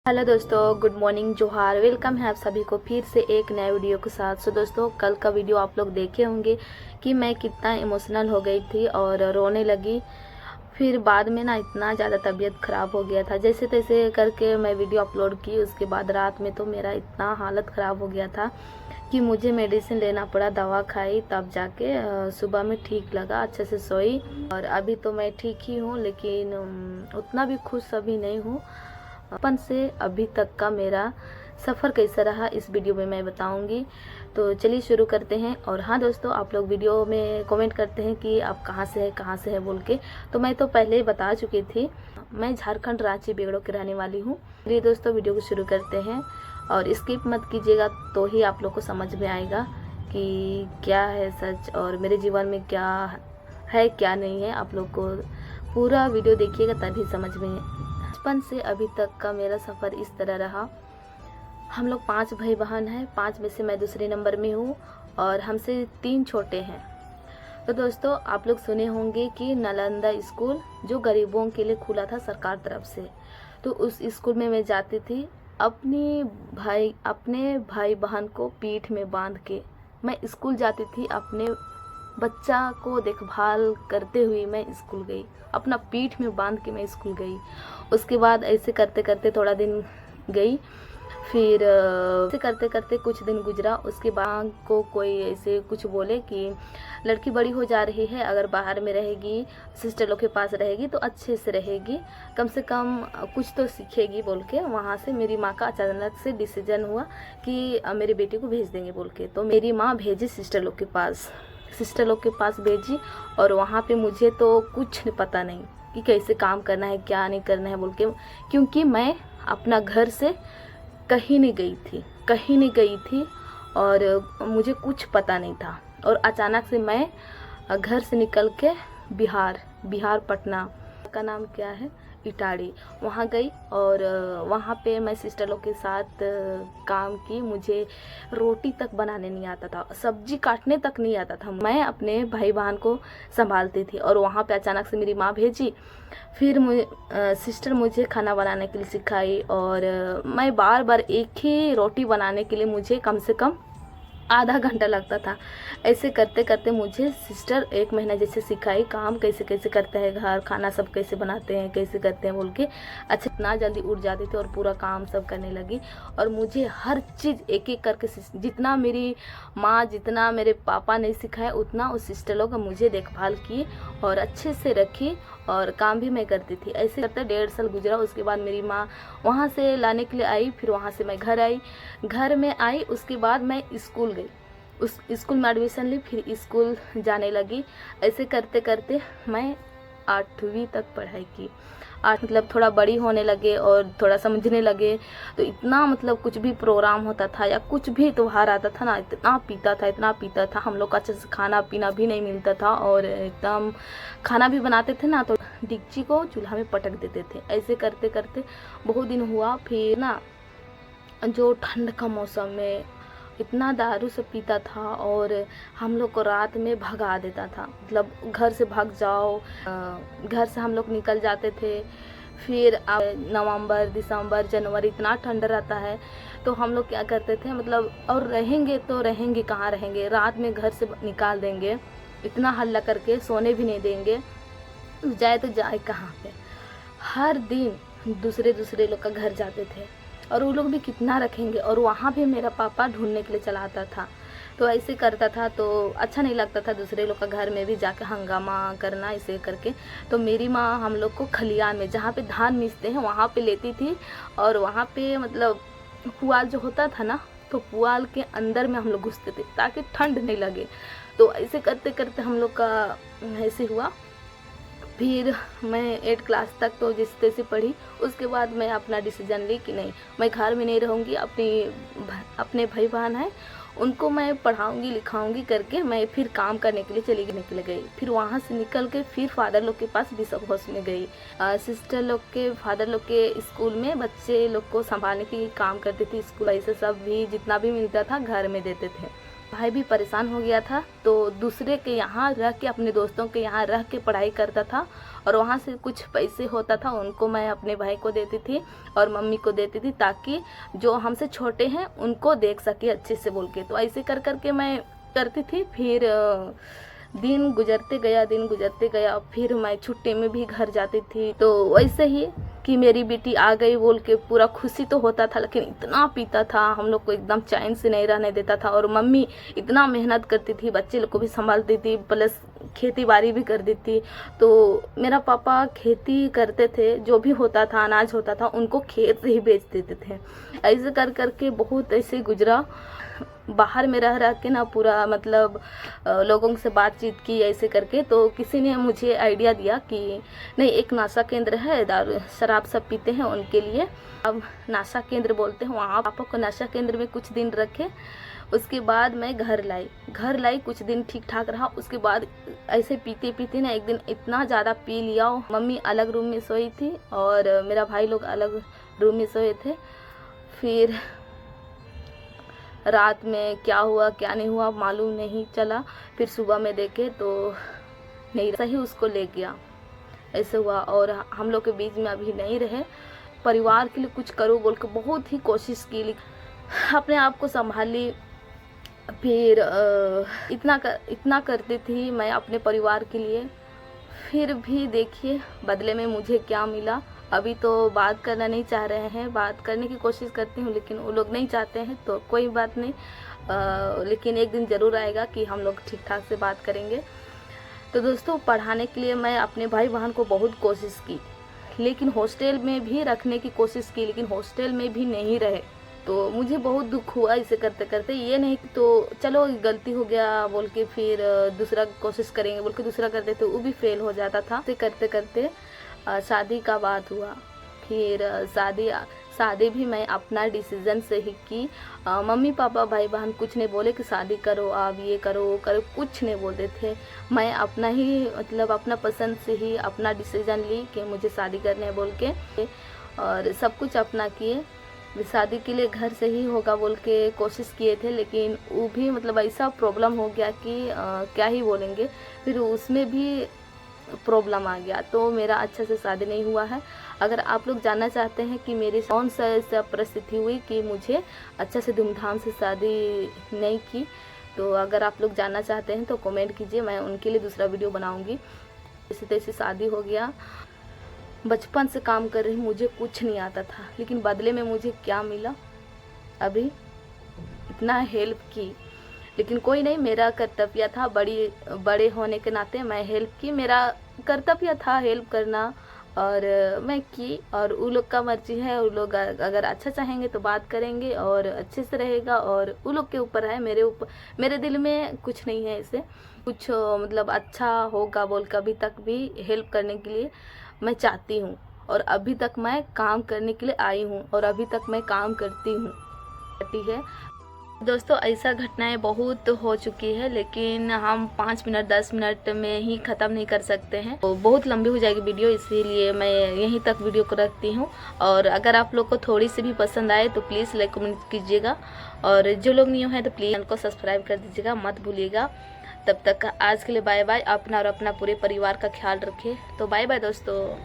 Hello दोस्तों, good morning, जोहार। Welcome है आप सभी को फिर से एक नए वीडियो के साथ। दोस्तों, कल का वीडियो आप लोग देखे होंगे कि मैं कितना इमोशनल हो गई थी और रोने लगी। फिर बाद में ना इतना ज़्यादा तबीयत ख़राब हो गया था। जैसे तैसे करके मैं वीडियो अपलोड की। उसके बाद रात में तो मेरा इतना हालत ख़राब हो गया था कि मुझे मेडिसिन लेना पड़ा, दवा खाई, तब जाके सुबह में ठीक लगा, अच्छे से सोई। और अभी तो मैं ठीक ही हूँ, लेकिन उतना भी खुश अभी नहीं हूँ। बचपन से अभी तक का मेरा सफ़र कैसा रहा इस वीडियो में मैं बताऊंगी। तो चलिए शुरू करते हैं। और हाँ दोस्तों, आप लोग वीडियो में कमेंट करते हैं कि आप कहाँ से है बोल के। तो मैं तो पहले ही बता चुकी थी, मैं झारखंड रांची बेगड़ो की रहने वाली हूँ। चलिए दोस्तों, वीडियो को शुरू करते हैं और स्किप मत कीजिएगा, तो ही आप लोग को समझ में आएगा कि क्या है सच और मेरे जीवन में क्या है क्या नहीं है। आप लोग को पूरा वीडियो देखिएगा तभी समझ में। बचपन से अभी तक का मेरा सफ़र इस तरह रहा। हम लोग 5 भाई बहन हैं, 5 में से मैं दूसरे नंबर में हूँ और हमसे 3 छोटे हैं। तो दोस्तों, आप लोग सुने होंगे कि नालंदा स्कूल जो गरीबों के लिए खुला था सरकार तरफ से, तो उस स्कूल में मैं जाती थी। अपने भाई बहन को पीठ में बांध के मैं स्कूल जाती थी। अपने बच्चा को देखभाल करते हुए मैं स्कूल गई, अपना पीठ में बांध के मैं स्कूल गई। उसके बाद ऐसे करते करते थोड़ा दिन गई। फिर ऐसे करते करते कुछ दिन गुजरा। उसके बाद को कोई ऐसे कुछ बोले कि लड़की बड़ी हो जा रही है, अगर बाहर में रहेगी, सिस्टर लोग के पास रहेगी तो अच्छे से रहेगी, कम से कम कुछ तो सीखेगी बोल के। वहाँ से मेरी माँ का अचानक से डिसीजन हुआ कि मेरी बेटी को भेज देंगे बोल के। तो मेरी माँ भेजी सिस्टर लोग के पास भेजी। और वहाँ पे मुझे तो कुछ पता नहीं कि कैसे काम करना है, क्या नहीं करना है बोल के, क्योंकि मैं अपना घर से कहीं नहीं गई थी और मुझे कुछ पता नहीं था। और अचानक से मैं घर से निकल के बिहार पटना का नाम क्या है, इटाड़ी, वहाँ गई। और वहाँ पे मैं सिस्टर लोग के साथ काम की। मुझे रोटी तक बनाने नहीं आता था, सब्जी काटने तक नहीं आता था। मैं अपने भाई बहन को संभालती थी और वहाँ पे अचानक से मेरी माँ भेजी। फिर सिस्टर मुझे खाना बनाने के लिए सिखाई। और मैं बार बार एक ही रोटी बनाने के लिए मुझे कम से कम आधा घंटा लगता था। ऐसे करते करते मुझे सिस्टर 1 महीना जैसे सिखाई, काम कैसे कैसे करते हैं, घर खाना सब कैसे बनाते हैं, कैसे करते हैं बोल के। अच्छा, इतना जल्दी उठ जाती थी और पूरा काम सब करने लगी। और मुझे हर चीज़ एक एक करके, जितना मेरी माँ, जितना मेरे पापा ने सिखाया, उतना उस सिस्टर लोग मुझे देखभाल की और अच्छे से रखी। और काम भी मैं करती थी। ऐसे करते 1.5 साल गुजरा। उसके बाद मेरी माँ वहाँ से लाने के लिए आई। फिर वहाँ से मैं घर में आई। उसके बाद मैं स्कूल गई, उस स्कूल में एडमिशन ली, फिर स्कूल जाने लगी। ऐसे करते करते मैं 8वीं तक पढ़ाई की। मतलब थोड़ा बड़ी होने लगे और थोड़ा समझने लगे। तो इतना मतलब कुछ भी प्रोग्राम होता था या कुछ भी त्योहार आता था ना, इतना पीता था। हम लोग का अच्छे से खाना पीना भी नहीं मिलता था और एकदम खाना भी बनाते थे ना तो डिक्ची को चूल्हा में पटक देते थे। ऐसे करते करते बहुत दिन हुआ। फिर ना जो ठंड का मौसम में इतना दारू से पीता था और हम लोग को रात में भगा देता था। मतलब घर से भाग जाओ, घर से हम लोग निकल जाते थे। फिर नवंबर, दिसंबर, जनवरी इतना ठंड रहता है, तो हम लोग क्या करते थे, मतलब और रहेंगे तो रहेंगे कहाँ रहेंगे, रात में घर से निकाल देंगे, इतना हल्ला करके सोने भी नहीं देंगे। जाए तो जाए कहाँ पे। हर दिन दूसरे लोग का घर जाते थे और वो लोग भी कितना रखेंगे। और वहाँ भी मेरा पापा ढूंढने के लिए चला आता था। तो ऐसे करता था तो अच्छा नहीं लगता था दूसरे लोग का घर में भी जाके हंगामा करना ऐसे करके। तो मेरी माँ हम लोग को खलियान में, जहाँ पे धान मिसते हैं, वहाँ पे लेती थी। और वहाँ पे मतलब पुआल जो होता था ना, तो पुआल के अंदर में हम लोग घुसते थे ताकि ठंड नहीं लगे। तो ऐसे करते करते हम लोग का ऐसे हुआ। फिर मैं 8 क्लास तक तो जिस तैसे पढ़ी। उसके बाद मैं अपना डिसीजन ली कि नहीं, मैं घर में नहीं रहूँगी। अपने भाई बहन हैं, उनको मैं पढ़ाऊँगी लिखाऊँगी करके मैं फिर काम करने के लिए निकल गई। फिर वहाँ से निकल के फिर फादर लोग के पास बिशप हाउस में गई। सिस्टर लोग के, फादर लोग के स्कूल में बच्चे लोग को संभालने की काम करती थी। स्कूल ऐसे सब भी जितना भी मिलता था घर में देते थे। भाई भी परेशान हो गया था, तो दूसरे के यहाँ रह के, अपने दोस्तों के यहाँ रह के पढ़ाई करता था और वहाँ से कुछ पैसे होता था उनको मैं अपने भाई को देती थी और मम्मी को देती थी, ताकि जो हमसे छोटे हैं उनको देख सके अच्छे से बोल के। तो ऐसे कर कर के मैं करती थी। फिर दिन गुजरते गया, फिर मैं छुट्टी में भी घर जाती थी। तो वैसे ही कि मेरी बेटी आ गई बोल के पूरा खुशी तो होता था, लेकिन इतना पीता था, हम लोग को एकदम चैन से नहीं रहने देता था। और मम्मी इतना मेहनत करती थी, बच्चे लोग को भी संभालती थी, प्लस खेती बाड़ी भी कर देती। तो मेरा पापा खेती करते थे, जो भी होता था अनाज होता था उनको खेत से ही बेच देते थे। ऐसे कर करके बहुत ऐसे गुजरा। बाहर में रह के ना पूरा मतलब लोगों से बातचीत की ऐसे करके। तो किसी ने मुझे आइडिया दिया कि नहीं, एक नाशा केंद्र है, दारू शराब सब पीते हैं उनके लिए, अब नाशा केंद्र बोलते हैं, वहाँ पापा को नाशा केंद्र में कुछ दिन रखे। उसके बाद मैं घर लाई, कुछ दिन ठीक ठाक रहा। उसके बाद ऐसे पीते पीते ना एक दिन इतना ज़्यादा पी लिया। मम्मी अलग रूम में सोई थी और मेरा भाई लोग अलग रूम में सोए थे। फिर रात में क्या हुआ क्या नहीं हुआ मालूम नहीं चला। फिर सुबह में देखे तो नहीं सही, उसको ले गया, ऐसे हुआ। और हम लोग के बीच में अभी नहीं रहे। परिवार के लिए कुछ करो बोल के बहुत ही कोशिश की, लेकिन अपने आप को संभाल ली। फिर इतना करती थी मैं अपने परिवार के लिए। फिर भी देखिए बदले में मुझे क्या मिला। अभी तो बात करना नहीं चाह रहे हैं, बात करने की कोशिश करती हूँ लेकिन वो लोग नहीं चाहते हैं, तो कोई बात नहीं। लेकिन एक दिन ज़रूर आएगा कि हम लोग ठीक ठाक से बात करेंगे। तो दोस्तों, पढ़ाने के लिए मैं अपने भाई बहन को बहुत कोशिश की, लेकिन हॉस्टल में भी रखने की कोशिश की, लेकिन हॉस्टल में भी नहीं रहे। तो मुझे बहुत दुख हुआ इसे करते करते। ये नहीं कि तो चलो गलती हो गया बोल के फिर दूसरा कोशिश करेंगे बोल के दूसरा करते थे, वो भी फेल हो जाता था। इसे करते करते शादी का बात हुआ। फिर शादी भी मैं अपना डिसीजन से ही की। मम्मी पापा भाई बहन कुछ नहीं बोले कि शादी करो, आप ये करो वो करो, कुछ नहीं बोलते थे। मैं अपना ही मतलब अपना पसंद से ही अपना डिसीजन ली कि मुझे शादी करने है बोल के, और सब कुछ अपना किए। शादी के लिए घर से ही होगा बोल के कोशिश किए थे, लेकिन वो भी मतलब ऐसा प्रॉब्लम हो गया कि क्या ही बोलेंगे। फिर उसमें भी प्रॉब्लम आ गया, तो मेरा अच्छे से शादी नहीं हुआ है। अगर आप लोग जानना चाहते हैं कि मेरी कौन सा ऐसा परिस्थिति हुई कि मुझे अच्छे से धूमधाम से शादी नहीं की, तो अगर आप लोग जानना चाहते हैं तो कमेंट कीजिए, मैं उनके लिए दूसरा वीडियो बनाऊंगी। जैसे तैसे शादी हो गया। बचपन से काम कर रही, मुझे कुछ नहीं आता था, लेकिन बदले में मुझे क्या मिला? अभी इतना हेल्प की, लेकिन कोई नहीं, मेरा कर्तव्य था, बड़े होने के नाते मैं हेल्प की, मेरा कर्तव्य था हेल्प करना, और मैं की। और वो लोग का मर्जी है, वो लोग अगर अच्छा चाहेंगे तो बात करेंगे और अच्छे से रहेगा, और वो लोग के ऊपर है, मेरे दिल में कुछ नहीं है ऐसे कुछ मतलब अच्छा होगा बोल के अभी तक भी हेल्प करने के लिए मैं चाहती हूँ, और अभी तक मैं काम करने के लिए आई हूँ, और अभी तक मैं काम करती हूँ। है दोस्तों, ऐसा घटनाएं बहुत हो चुकी है, लेकिन हम 5 मिनट 10 मिनट में ही ख़त्म नहीं कर सकते हैं, तो बहुत लंबी हो जाएगी वीडियो, इसीलिए मैं यहीं तक वीडियो को रखती हूँ। और अगर आप लोग को थोड़ी सी भी पसंद आए तो प्लीज़ लाइक कमेंट कीजिएगा, और जो लोग न्यू हैं तो प्लीज़ चैनल को सब्सक्राइब कर दीजिएगा, मत भूलिएगा। तब तक आज के लिए बाय बाय। अपना और अपना पूरे परिवार का ख्याल रखें। तो बाय बाय दोस्तों।